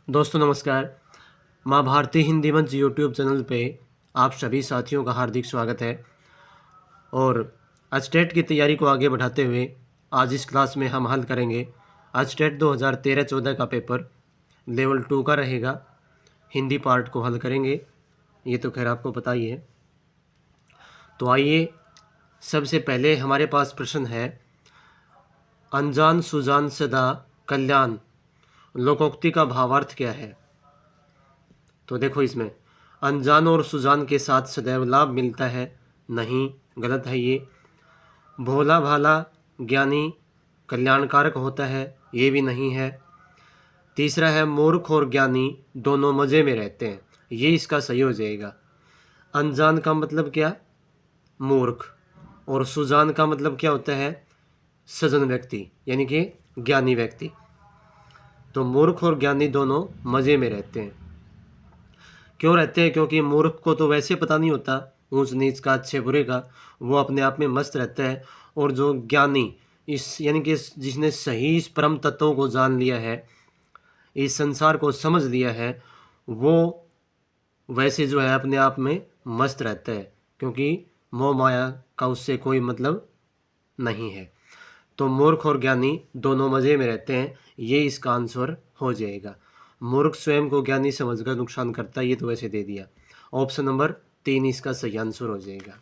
दोस्तों नमस्कार। माँ भारती हिंदी मंच यूट्यूब चैनल पे आप सभी साथियों का हार्दिक स्वागत है। और आज टेट की तैयारी को आगे बढ़ाते हुए आज इस क्लास में हम हल करेंगे। आज टेट 2013-14 का पेपर लेवल 2 का रहेगा। हिंदी पार्ट को हल करेंगे, ये तो खैर आपको पता ही है। तो आइए, सबसे पहले हमारे पास प्रश्न है, अनजान सुजान सदा कल्याण लोकोक्ति का भावार्थ क्या है। तो देखो, इसमें अनजान और सुजान के साथ सदैव लाभ मिलता है, नहीं, गलत है ये। भोला भाला ज्ञानी कल्याणकारक होता है, ये भी नहीं है। तीसरा है, मूर्ख और ज्ञानी दोनों मज़े में रहते हैं, ये इसका सही हो जाएगा। अनजान का मतलब क्या? मूर्ख। और सुजान का मतलब क्या होता है? सजन व्यक्ति, यानी कि ज्ञानी व्यक्ति। तो मूर्ख और ज्ञानी दोनों मज़े में रहते हैं। क्यों रहते हैं? क्योंकि मूर्ख को तो वैसे पता नहीं होता ऊंच नीच का, अच्छे बुरे का, वो अपने आप में मस्त रहता है। और जो ज्ञानी, इस यानी कि जिसने सही इस परम तत्वों को जान लिया है, इस संसार को समझ लिया है, वो वैसे जो है अपने आप में मस्त रहता है, क्योंकि मोह माया का उससे कोई मतलब नहीं है। तो मूर्ख और ज्ञानी दोनों मज़े में रहते हैं, ये इसका आंसर हो जाएगा। मूर्ख स्वयं को ज्ञानी समझकर नुकसान करता है, ये तो वैसे दे दिया। ऑप्शन नंबर 3 इसका सही आंसर हो जाएगा।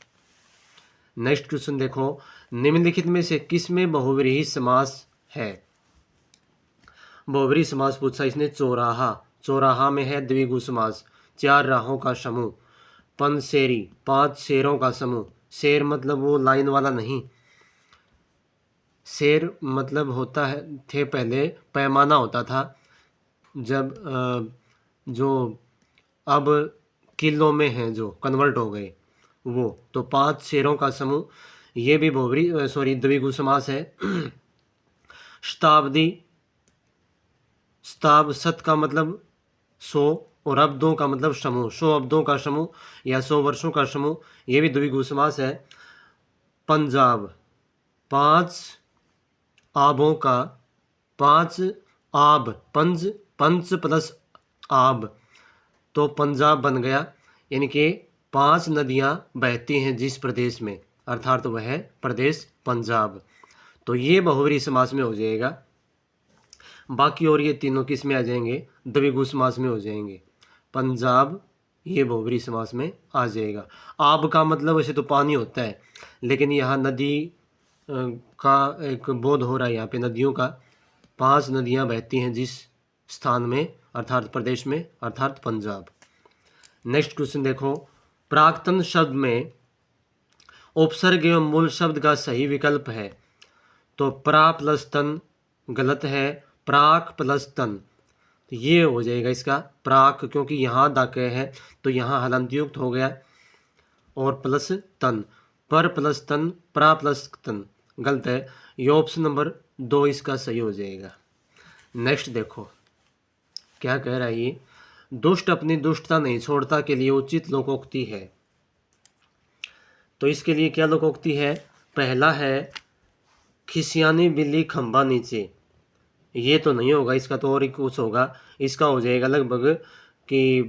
नेक्स्ट क्वेश्चन देखो, निम्नलिखित में से किस में बहुव्रीहि समास है? बहुव्रीहि समास पूछा इसने। चौराहा, चौराहा में है द्विगु समास। चार राहों का समूह। पंसेरी, 5 शेरों का समूह। शेर मतलब वो लाइन वाला नहीं, शेर मतलब होता है, थे पहले पैमाना होता था, जब जो अब किलो में हैं, जो कन्वर्ट हो गए वो। तो 5 शेरों का समूह, ये भी द्विगु समास है। शताब्दी, शताब सत का मतलब 100 और अब्दों का मतलब समूह, 100 अब्दों का समूह या 100 वर्षों का समूह, ये भी द्विगु समास है। पंजाब, 5 आबों का, 5 आब, पंच प्लस आब, तो पंजाब बन गया। यानी कि 5 नदियां बहती हैं जिस प्रदेश में, अर्थात वह है प्रदेश पंजाब। तो ये बहुव्रीहि समास में हो जाएगा। बाकी और ये तीनों किस में आ जाएंगे? द्विगु समास में हो जाएंगे। पंजाब ये बहुव्रीहि समास में आ जाएगा। आब का मतलब वैसे तो पानी होता है, लेकिन यहाँ नदी का एक बोध हो रहा है, यहाँ पे नदियों का। 5 नदियाँ बहती हैं जिस स्थान में, अर्थात प्रदेश में, अर्थात पंजाब। नेक्स्ट क्वेश्चन देखो, प्राक्तन शब्द में उपसर्ग एवं मूल शब्द का सही विकल्प है। तो प्रा प्लस तन गलत है, प्राक प्लस तन, तो ये हो जाएगा इसका प्राक, क्योंकि यहाँ दाके है तो यहाँ हलंतयुक्त हो गया, और प्लस तन, पर प्लस तन, प्रा प्लस तन गलत है। ये ऑप्शन नंबर 2 इसका सही हो जाएगा। नेक्स्ट देखो क्या कह रहा है ये, दुष्ट अपनी दुष्टता नहीं छोड़ता के लिए उचित लोकोक्ति है। तो इसके लिए क्या लोकोक्ति है? पहला है, खिसियानी बिल्ली खंबा नीचे, ये तो नहीं होगा, इसका तो और ही कुछ होगा। इसका हो जाएगा लगभग कि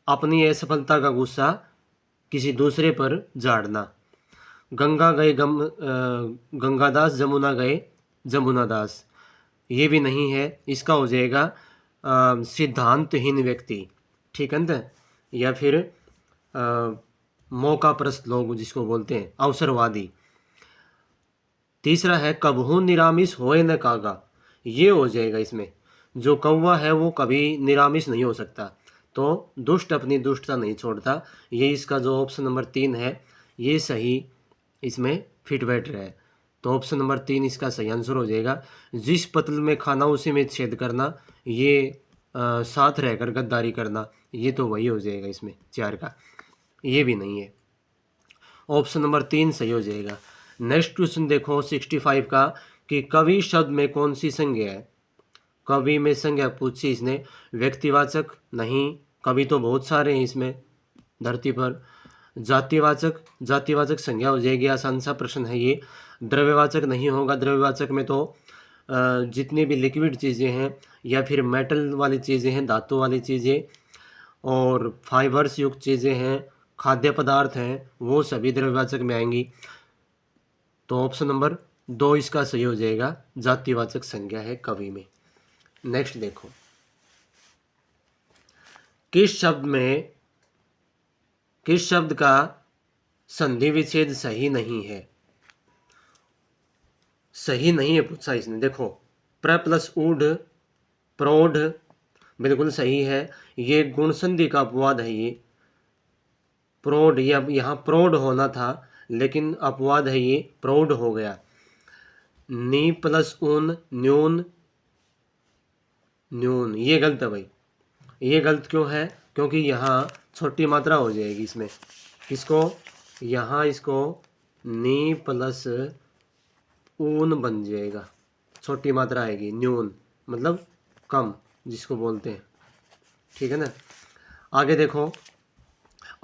अपनी असफलता का गुस्सा किसी दूसरे पर झाड़ना। गंगा गए गंगादास, जमुना गए जमुनादास, ये भी नहीं है। इसका हो जाएगा सिद्धांतहीन व्यक्ति, ठीक है ना, या फिर मौकाप्रस्त लोग जिसको बोलते हैं, अवसरवादी। तीसरा है, कबहू निरामिष होए न कागा, ये हो जाएगा। इसमें जो कौवा है वो कभी निरामिष नहीं हो सकता। तो दुष्ट अपनी दुष्टता नहीं छोड़ता, ये इसका जो ऑप्शन नंबर 3 है ये सही इसमें फिट बैठ रहा है। तो ऑप्शन नंबर 3 इसका सही आंसर हो जाएगा। जिस पतल में खाना उसी में छेद करना, ये साथ रहकर गद्दारी करना, ये तो वही हो जाएगा इसमें 4 का, ये भी नहीं है। ऑप्शन नंबर 3 सही हो जाएगा। नेक्स्ट क्वेश्चन देखो 65 का, कि कवि शब्द में कौन सी संज्ञा है? कवि में संज्ञा पूछी इसने, व्यक्तिवाचक नहीं, कवि तो बहुत सारे हैं इसमें धरती पर। जातिवाचक, जातिवाचक संज्ञा हो जाएगी, आसान सा प्रश्न है ये। द्रव्यवाचक नहीं होगा, द्रव्यवाचक में तो जितनी भी लिक्विड चीज़ें हैं या फिर मेटल वाली चीज़ें हैं, धातु वाली चीज़ें और फाइबर्स युक्त चीज़ें हैं, खाद्य पदार्थ हैं, वो सभी द्रव्यवाचक में आएंगी। तो ऑप्शन नंबर 2 इसका सही हो जाएगा, जातिवाचक संज्ञा है कवि में। नेक्स्ट देखो, किस शब्द का संधि विच्छेद सही नहीं है? सही नहीं है पूछा इसने। देखो, प्र प्लस ऊढ़, प्रौढ़ बिल्कुल सही है। ये गुण संधि का अपवाद है। ये प्रौढ़, या यहाँ प्रौढ़ होना था लेकिन अपवाद है, ये प्रौढ़ हो गया। नी प्लस ऊन, न्यून, न्यून ये गलत है भाई। ये गलत क्यों है? क्योंकि यहाँ छोटी मात्रा हो जाएगी इसमें। किसको? यहाँ इसको नी प्लस ऊन बन जाएगा, छोटी मात्रा आएगी। न्यून मतलब कम, जिसको बोलते हैं। ठीक है ना। आगे देखो,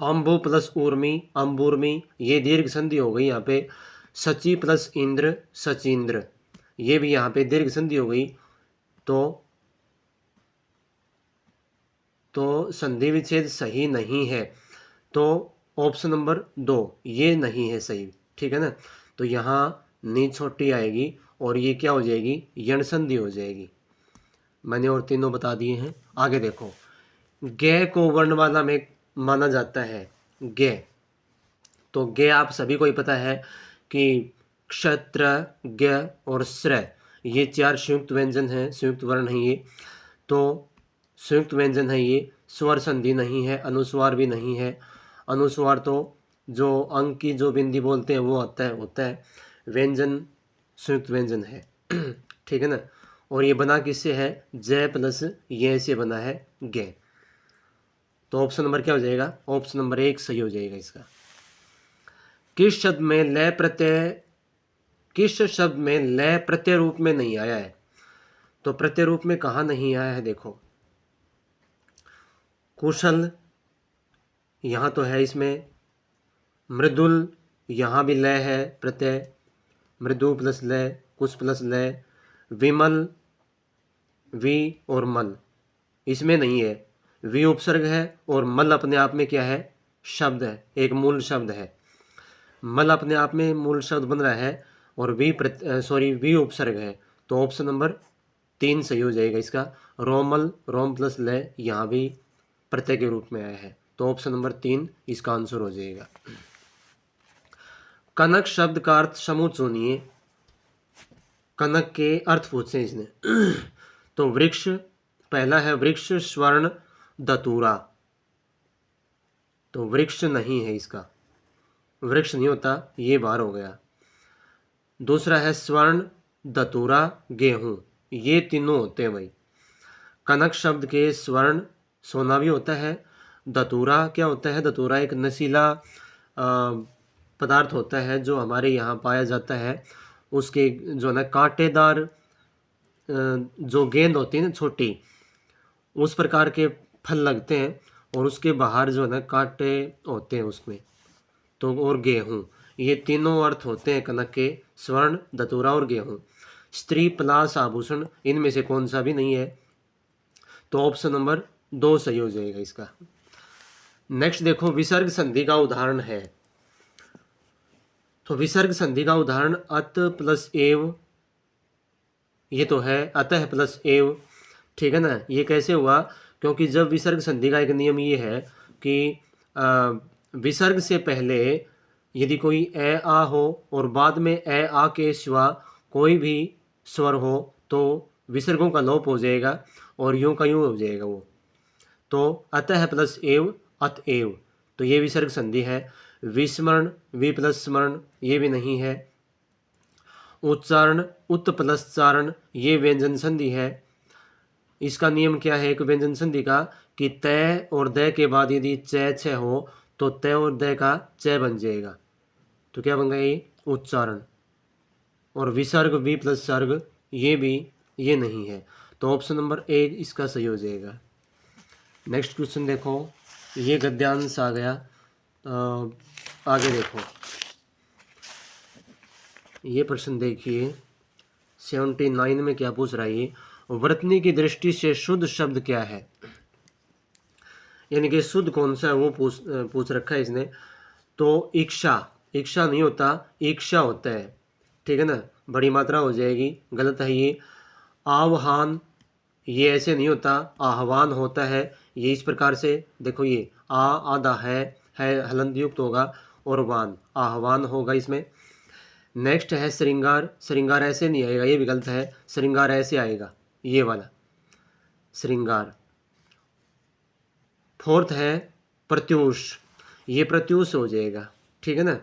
अम्बु प्लस ऊर्मी, अम्बूर्मी ये दीर्घ संधि हो गई यहाँ पे। सची प्लस इंद्र, सचिंद्र ये भी यहाँ पे दीर्घ संधि हो गई। तो संधि विच्छेद सही नहीं है। तो ऑप्शन नंबर 2 ये नहीं है सही। ठीक है ना। तो यहाँ नी छोटी आएगी और ये क्या हो जाएगी? यण संधि हो जाएगी। मैंने और तीनों बता दिए हैं। आगे देखो, गे को वर्णमाला में माना जाता है। गे, तो गे आप सभी को ही पता है कि क्षत्र, ग और स्र ये 4 संयुक्त व्यंजन हैं, संयुक्त वर्ण हैं ये। तो संयुक्त व्यंजन है ये, स्वर संधि नहीं है, अनुस्वार भी नहीं है। अनुस्वार तो जो अंक की जो बिंदी बोलते हैं वो होता है। व्यंजन संयुक्त व्यंजन है। ठीक है ना। और ये बना किससे है? जय प्लस ये से बना है, गे। तो ऑप्शन नंबर क्या हो जाएगा? ऑप्शन नंबर 1 सही हो जाएगा इसका। किस शब्द में लय प्रत्यय रूप में नहीं आया है? तो प्रत्यय रूप में कहाँ नहीं आया है? देखो, कुशल यहाँ तो है इसमें, मृदुल यहाँ भी लय है प्रत्यय, मृदु प्लस लय, कुश प्लस लय। विमल, वी और मल इसमें नहीं है। वी उपसर्ग है और मल अपने आप में क्या है? शब्द है, एक मूल शब्द है। मल अपने आप में मूल शब्द बन रहा है और वी उपसर्ग है। तो ऑप्शन नंबर 3 सही हो जाएगा इसका। रोमल, रोम प्लस लय यहाँ भी प्रत्यय के रूप में आया है। तो ऑप्शन नंबर 3 इसका आंसर हो जाएगा। कनक शब्द का अर्थ समूह चुनिए। कनक के अर्थ पूछे इसने। तो वृक्ष पहला है, वृक्ष, स्वर्ण, दतूरा। तो वृक्ष नहीं है इसका, वृक्ष नहीं होता, ये बाहर हो गया। दूसरा है स्वर्ण, दतूरा, गेहूं ये तीनों होते हैं भाई। कनक शब्द के स्वर्ण सोना भी होता है। दतूरा क्या होता है? दतूरा एक नशीला पदार्थ होता है जो हमारे यहाँ पाया जाता है। उसके जो ना कांटेदार जो गेंद होती है ना छोटी, उस प्रकार के फल लगते हैं और उसके बाहर जो है ना कांटे होते हैं उसमें। तो और गेहूं ये तीनों अर्थ होते हैं कनक के, स्वर्ण, दतूरा और गेहूं। स्त्री, पलाश, आभूषण इनमें से कौन सा भी नहीं है। तो ऑप्शन नंबर 2 सही हो जाएगा इसका। नेक्स्ट देखो, विसर्ग संधि का उदाहरण है। तो विसर्ग संधि का उदाहरण अत प्लस एव, ये तो है अतः प्लस एव। ठीक है ना। ये कैसे हुआ? क्योंकि जब विसर्ग संधि का एक नियम ये है कि विसर्ग से पहले यदि कोई ए आ हो और बाद में ए आ के सिवा कोई भी स्वर हो तो विसर्गों का लोप हो जाएगा और यूं का यूं हो जाएगा वो। तो अतः प्लस एव, अतएव, तो ये विसर्ग संधि है। विस्मरण, वि प्लस स्मरण ये भी नहीं है। उच्चारण, उत प्लस चारण ये व्यंजन संधि है। इसका नियम क्या है एक व्यंजन संधि का? कि तय और द के बाद यदि च छ हो तो तय और द का च बन जाएगा। तो क्या बन गया? ये उच्चारण। और विसर्ग, वी प्लस सर्ग ये नहीं है। तो ऑप्शन नंबर 1 इसका सही हो जाएगा। नेक्स्ट क्वेश्चन देखो, ये गद्यांश आ गया। आगे देखो, ये प्रश्न देखिए, 79 में क्या पूछ रहा है ये, वर्तनी की दृष्टि से शुद्ध शब्द क्या है, यानी कि शुद्ध कौन सा है वो पूछ रखा है इसने। तो इच्छा, इच्छा नहीं होता, इच्छा होता है, ठीक है ना, बड़ी मात्रा हो जाएगी, गलत है ये। आह्वान, ये ऐसे नहीं होता, आह्वान होता है, ये इस प्रकार से देखो, ये आधा है हलंत युक्त होगा, और वान आह्वान होगा इसमें। नेक्स्ट है श्रृंगार, श्रृंगार ऐसे नहीं आएगा, ये भी गलत है, श्रृंगार ऐसे आएगा, ये वाला श्रृंगार। फोर्थ है प्रत्यूष, ये प्रत्यूष हो जाएगा, ठीक है ना,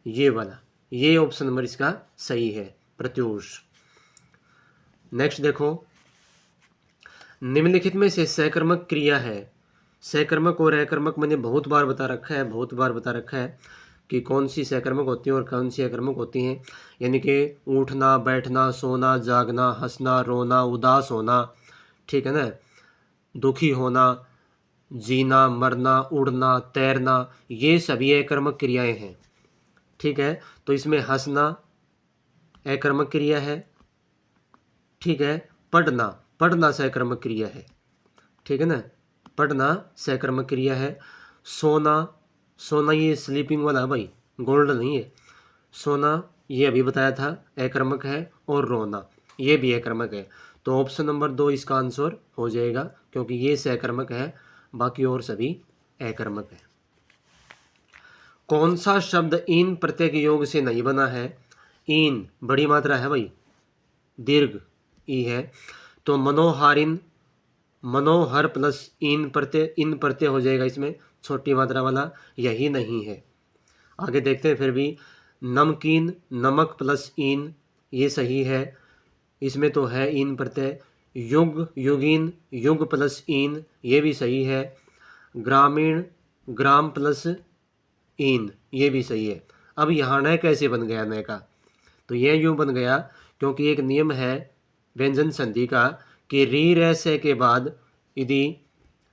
ये वाला, ये ऑप्शन नंबर इसका सही है, प्रत्यूष। नेक्स्ट देखो, निम्नलिखित में से सकर्मक क्रिया है, सकर्मक और अकर्मक मैंने बहुत बार बता रखा है, बहुत बार बता रखा है कि कौन सी सकर्मक होती है और कौन सी अकर्मक होती हैं, यानी कि उठना, बैठना, सोना, जागना, हंसना, रोना, उदास होना, ठीक है ना, दुखी होना, जीना, मरना, उड़ना, तैरना, ये सभी अकर्मक क्रियाएं हैं, ठीक है। तो इसमें हंसना अकर्मक क्रिया है, ठीक है। पढ़ना, पढ़ना सकर्मक क्रिया है, ठीक है ना, पढ़ना सकर्मक क्रिया है। सोना, सोना ये स्लीपिंग वाला भाई, गोल्ड नहीं है, सोना ये अभी बताया था अकर्मक है, और रोना ये भी अकर्मक है। तो ऑप्शन नंबर 2 इसका आंसर हो जाएगा, क्योंकि ये सकर्मक है, बाकी और सभी अकर्मक है। कौन सा शब्द इन प्रत्यय योग से नहीं बना है, इन बड़ी मात्रा है भाई, दीर्घ ई है, तो मनोहारिन, मनोहर प्लस इन प्रत्यय हो जाएगा इसमें, छोटी मात्रा वाला, यही नहीं है। आगे देखते हैं फिर भी, नमकीन, नमक प्लस इन, ये सही है, इसमें तो है इन प्रत्यय। युग, युगीन, युग प्लस इन, ये भी सही है। ग्रामीण, ग्राम प्लस इन, ये भी सही है। अब यहाँ न कैसे बन गया न का, तो यह यूँ बन गया क्योंकि एक नियम है व्यंजन संधि का कि री रह से के बाद यदि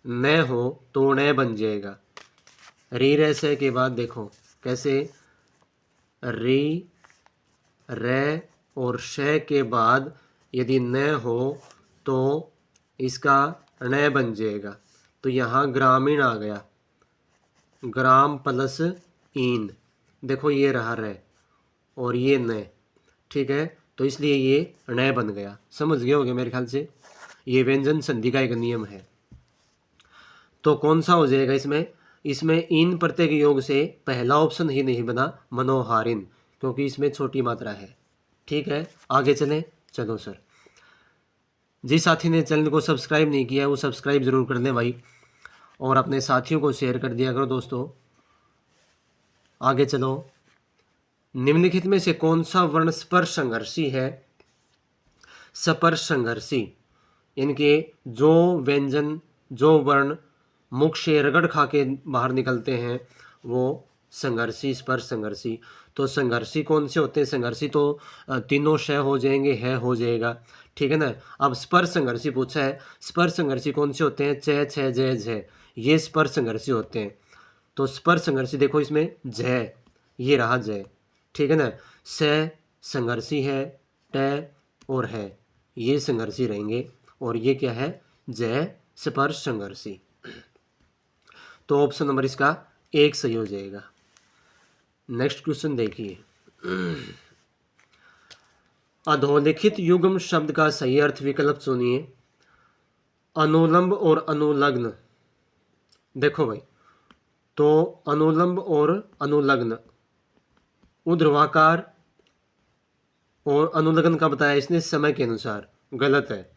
न हो तो न बन जाएगा। री रह से के बाद देखो कैसे, री रे और श के बाद यदि न हो तो इसका न बन जाएगा। तो यहाँ ग्रामीण आ गया, ग्राम प्लस इन, देखो ये रहा रे और ये न, ठीक है, तो इसलिए ये न बन गया। समझ गए होगे मेरे ख्याल से, ये व्यंजन संधि का एक नियम है। तो कौन सा हो जाएगा इसमें, इसमें इन प्रत्यय के योग से पहला ऑप्शन ही नहीं बना, मनोहारिन, क्योंकि इसमें छोटी मात्रा है। ठीक है, आगे चलें। चलो सर, जिस साथी ने चैनल को सब्सक्राइब नहीं किया है वो सब्सक्राइब जरूर कर दें भाई, और अपने साथियों को शेयर कर दिया करो दोस्तों। आगे चलो, निम्नलिखित में से कौन सा वर्ण स्पर्श संघर्षी है, स्पर्श संघर्षी, यानी कि जो व्यंजन, जो वर्ण मुख से रगड़ खा के बाहर निकलते हैं वो संघर्षी, स्पर्श संघर्षी। तो संघर्षी कौन से होते हैं, संघर्षी तो तीनों श हो जाएंगे, है हो जाएगा, ठीक है ना। अब स्पर्श संघर्षी पूछा है, स्पर्श संघर्षी कौन से होते हैं, च, छ, ज, झ, ये स्पर्श संघर्षी होते हैं। तो स्पर्श संघर्षी देखो इसमें झ, ये रहा झ, ठीक है ना। स संघर्षी है, ट और है, ये संघर्षी रहेंगे, और ये क्या है, ज स्पर्श संघर्षी। तो ऑप्शन नंबर इसका 1 सही हो जाएगा। नेक्स्ट क्वेश्चन देखिए, अधोलिखित युग्म शब्द का सही अर्थ विकल्प चुनिए। अनुलंब और अनुलग्न, देखो भाई, तो अनुलंब और अनुलग्न, ऊर्ध्वाकार और अनुलग्न का बताया इसने समय के अनुसार, गलत है।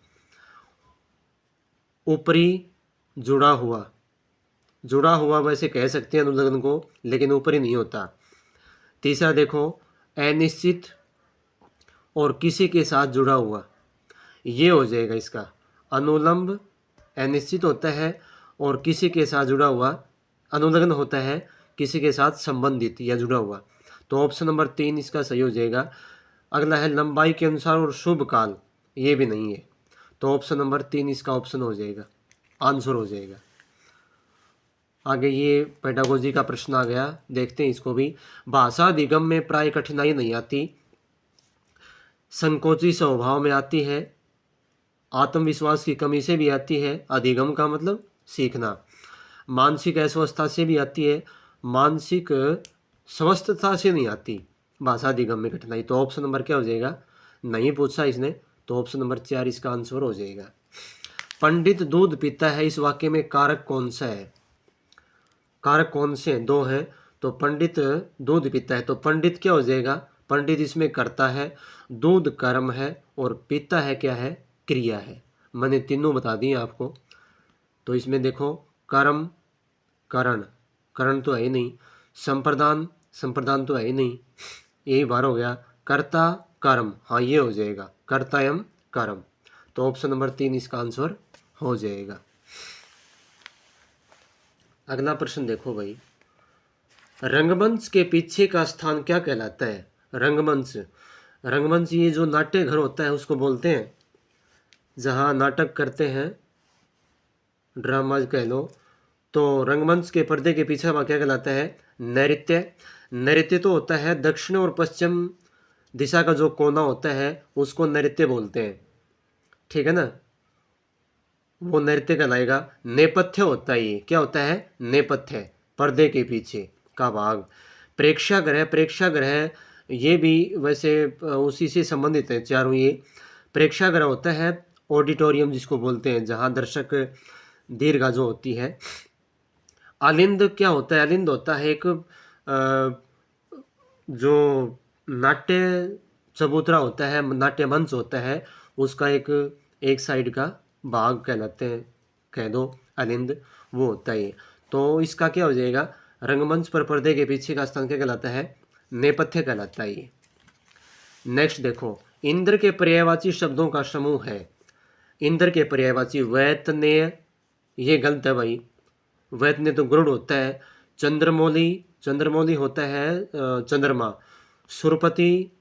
ऊपरी जुड़ा हुआ, जुड़ा हुआ वैसे कह सकते हैं अनुलग्न को, लेकिन ऊपरी नहीं होता। तीसरा देखो, अनिश्चित और किसी के साथ जुड़ा हुआ, ये हो जाएगा इसका अनुलंब, अनिश्चित होता है और किसी के साथ जुड़ा हुआ, अनुलग्न होता है किसी के साथ संबंधित या जुड़ा हुआ। तो ऑप्शन नंबर 3 इसका सही हो जाएगा। अगला है लंबाई के अनुसार और शुभ काल, ये भी नहीं है, तो ऑप्शन नंबर 3 इसका ऑप्शन हो जाएगा, आंसर हो जाएगा। आगे ये पेडागोजी का प्रश्न आ गया, देखते हैं इसको भी। भाषा अधिगम में प्राय कठिनाई नहीं आती, संकोची स्वभाव में आती है, आत्मविश्वास की कमी से भी आती है, अधिगम का मतलब सीखना, मानसिक अस्वस्थता से भी आती है, मानसिक स्वस्थता से नहीं आती भाषा अधिगम में कठिनाई। तो ऑप्शन नंबर क्या हो जाएगा, नहीं पूछा इसने, तो ऑप्शन नंबर 4 इसका आंसर हो जाएगा। पंडित दूध पीता है, इस वाक्य में कारक कौन सा है, कारक कौन से हैं, 2 हैं। तो पंडित दूध पीता है, तो पंडित क्या हो जाएगा, पंडित इसमें करता है, दूध कर्म है और पीता है क्या है, क्रिया है। मैंने तीनों बता दिए आपको। तो इसमें देखो कर्म, करण, करण तो है ही नहीं, संप्रदान, संप्रदान तो है ही नहीं, यही बार हो गया, कर्ता कर्म, हाँ ये हो जाएगा, कर्ता एवं कर्म। तो ऑप्शन नंबर 3 इसका आंसर हो जाएगा। अगला प्रश्न देखो भाई, रंगमंच के पीछे का स्थान क्या कहलाता है। रंगमंच, रंगमंच ये जो नाट्य घर होता है उसको बोलते हैं, जहाँ नाटक करते हैं, ड्रामा कह लो। तो रंगमंच के पर्दे के पीछे वह क्या कहलाता है, नैऋत्य। नैऋत्य तो होता है दक्षिण और पश्चिम दिशा का जो कोना होता है उसको नैऋत्य बोलते हैं, ठीक है ना, वो नृत्य कहलाएगा। नेपथ्य होता है, ये क्या होता है, नेपथ्य, पर्दे के पीछे का भाग। प्रेक्षागृह, प्रेक्षागृह ये भी वैसे उसी से संबंधित है चारों। ये प्रेक्षागृह होता है ऑडिटोरियम जिसको बोलते हैं, जहाँ दर्शक दीर्घा जो होती है। आलिंद क्या होता है, आलिंद होता है एक जो नाट्य चबूतरा होता है, नाट्य मंच होता है, उसका एक साइड का भाग कहलाते हैं, कह दो अलिंद, वो होता है। तो इसका क्या हो जाएगा, रंगमंच पर पर्दे के पीछे का स्थान क्या कहलाता है, नेपथ्य कहलाता है ये। नेक्स्ट देखो, इंद्र के पर्यायवाची शब्दों का समूह है। इंद्र के पर्यायवाची वैतनेय, ये गलत है भाई, वैतनेय तो गरुड़ होता है। चंद्रमौली, चंद्रमौली होता है चंद्रमा। सुरपति,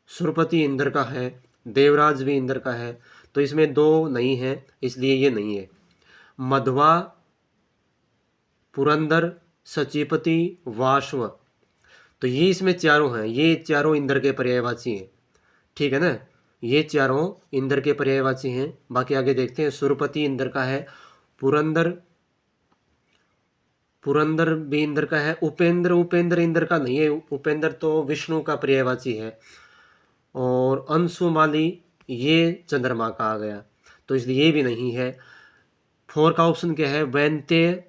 सुरपति इंद्र का है। देवराज भी इंद्र का है, तो इसमें 2 नहीं है, इसलिए ये नहीं है। मध्वा, पुरंदर, सचिपति, वाश्व, तो ये इसमें चारों हैं, ये चारों इंद्र के पर्यायवाची हैं, ठीक है ना, ये चारों इंद्र के पर्यायवाची हैं। बाकी आगे देखते हैं। सुरपति इंद्र का है, पुरंदर, पुरंदर भी इंद्र का है। उपेंद्र, उपेंद्र इंद्र का नहीं है, उपेंद्र तो विष्णु का पर्यायवाची है। और अंशुमाली ये चंद्रमा का आ गया, तो इसलिए ये भी नहीं है। 4 का ऑप्शन क्या है, वैन्तेय,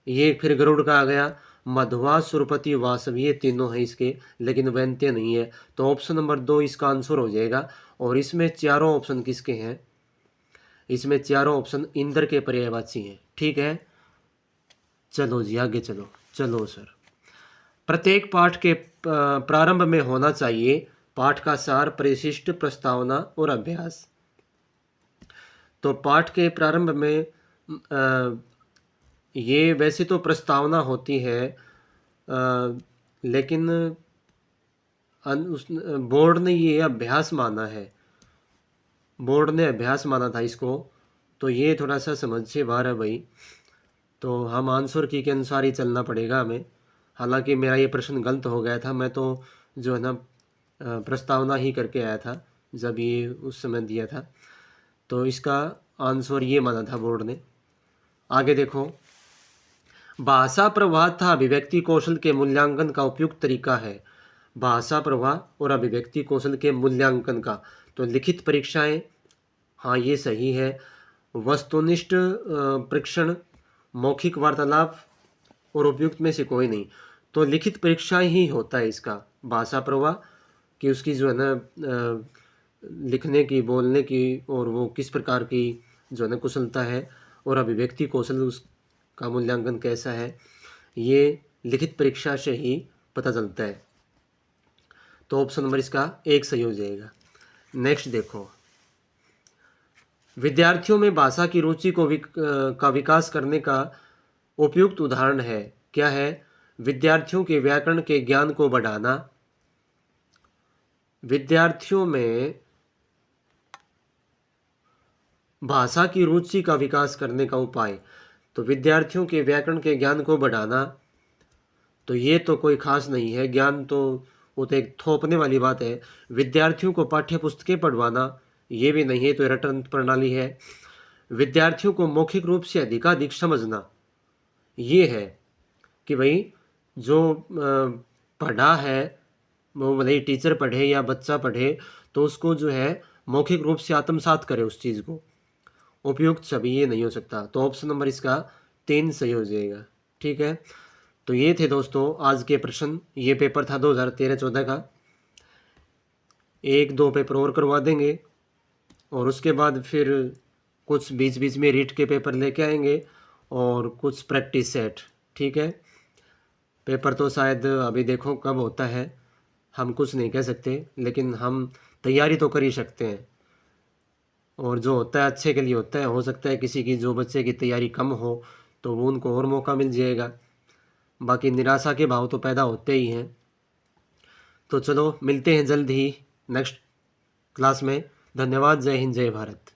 ये फिर गरुड़ का आ गया। मध्वा, सुरपति, वासव, ये तीनों हैं इसके, लेकिन वैन्तेय नहीं है। तो ऑप्शन नंबर 2 इसका आंसर हो जाएगा। और इसमें चारों ऑप्शन किसके हैं, इसमें चारों ऑप्शन इंद्र के पर्यायवाची हैं, ठीक है। चलो जी आगे चलो, चलो सर। प्रत्येक पाठ के प्रारंभ में होना चाहिए पाठ का सार, परिशिष्ट, प्रस्तावना और अभ्यास। तो पाठ के प्रारंभ में ये वैसे तो प्रस्तावना होती है, लेकिन बोर्ड ने ये अभ्यास माना है, बोर्ड ने अभ्यास माना था इसको, तो ये थोड़ा सा समझ से बाहर है भाई। तो हम आंसर की के अनुसार ही चलना पड़ेगा हमें। हालांकि मेरा ये प्रश्न गलत हो गया था, मैं तो जो है ना प्रस्तावना ही करके आया था जब ये उस समय दिया था, तो इसका आंसर ये माना था बोर्ड ने। आगे देखो, भाषा प्रवाह तथा अभिव्यक्ति कौशल के मूल्यांकन का उपयुक्त तरीका है। भाषा प्रवाह और अभिव्यक्ति कौशल के मूल्यांकन का, तो लिखित परीक्षाएं, हाँ ये सही है। वस्तुनिष्ठ परीक्षण, मौखिक वार्तालाप और उपयुक्त में से कोई नहीं। तो लिखित परीक्षा ही होता है इसका, भाषा प्रवाह कि उसकी जो है ना लिखने की, बोलने की और वो किस प्रकार की जो है ना कुशलता है, और अभिव्यक्ति कौशल उसका मूल्यांकन कैसा है, ये लिखित परीक्षा से ही पता चलता है। तो ऑप्शन नंबर इसका 1 सही हो जाएगा। नेक्स्ट देखो, विद्यार्थियों में भाषा की रुचि को का विकास करने का उपयुक्त उदाहरण है, क्या है, विद्यार्थियों के व्याकरण के ज्ञान को बढ़ाना। विद्यार्थियों में भाषा की रुचि का विकास करने का उपाय, तो विद्यार्थियों के व्याकरण के ज्ञान को बढ़ाना, तो ये तो कोई खास नहीं है, ज्ञान तो वो तो एक थोपने वाली बात है। विद्यार्थियों को पाठ्य पुस्तकें पढ़वाना ये भी नहीं है, तो रटन प्रणाली है। विद्यार्थियों को मौखिक रूप से अधिकाधिक समझना ये है कि भाई जो पढ़ा है वो भले ही टीचर पढ़े या बच्चा पढ़े, तो उसको जो है मौखिक रूप से आत्मसात करे उस चीज़ को। उपयुक्त सभी ये नहीं हो सकता, तो ऑप्शन नंबर इसका 3 सही हो जाएगा। ठीक है, तो ये थे दोस्तों आज के प्रश्न। ये पेपर था 2013-14 का। 1-2 पेपर और करवा देंगे और उसके बाद फिर कुछ बीच बीच में रीट के पेपर लेके आएंगे और कुछ प्रैक्टिस सेट। ठीक है, पेपर तो शायद अभी देखो कब होता है, हम कुछ नहीं कह सकते, लेकिन हम तैयारी तो कर ही सकते हैं। और जो होता है अच्छे के लिए होता है। हो सकता है किसी की, जो बच्चे की तैयारी कम हो, तो वो उनको और मौका मिल जाएगा। बाकी निराशा के भाव तो पैदा होते ही हैं। तो चलो मिलते हैं जल्द ही नेक्स्ट क्लास में। धन्यवाद। जय हिंद, जय भारत।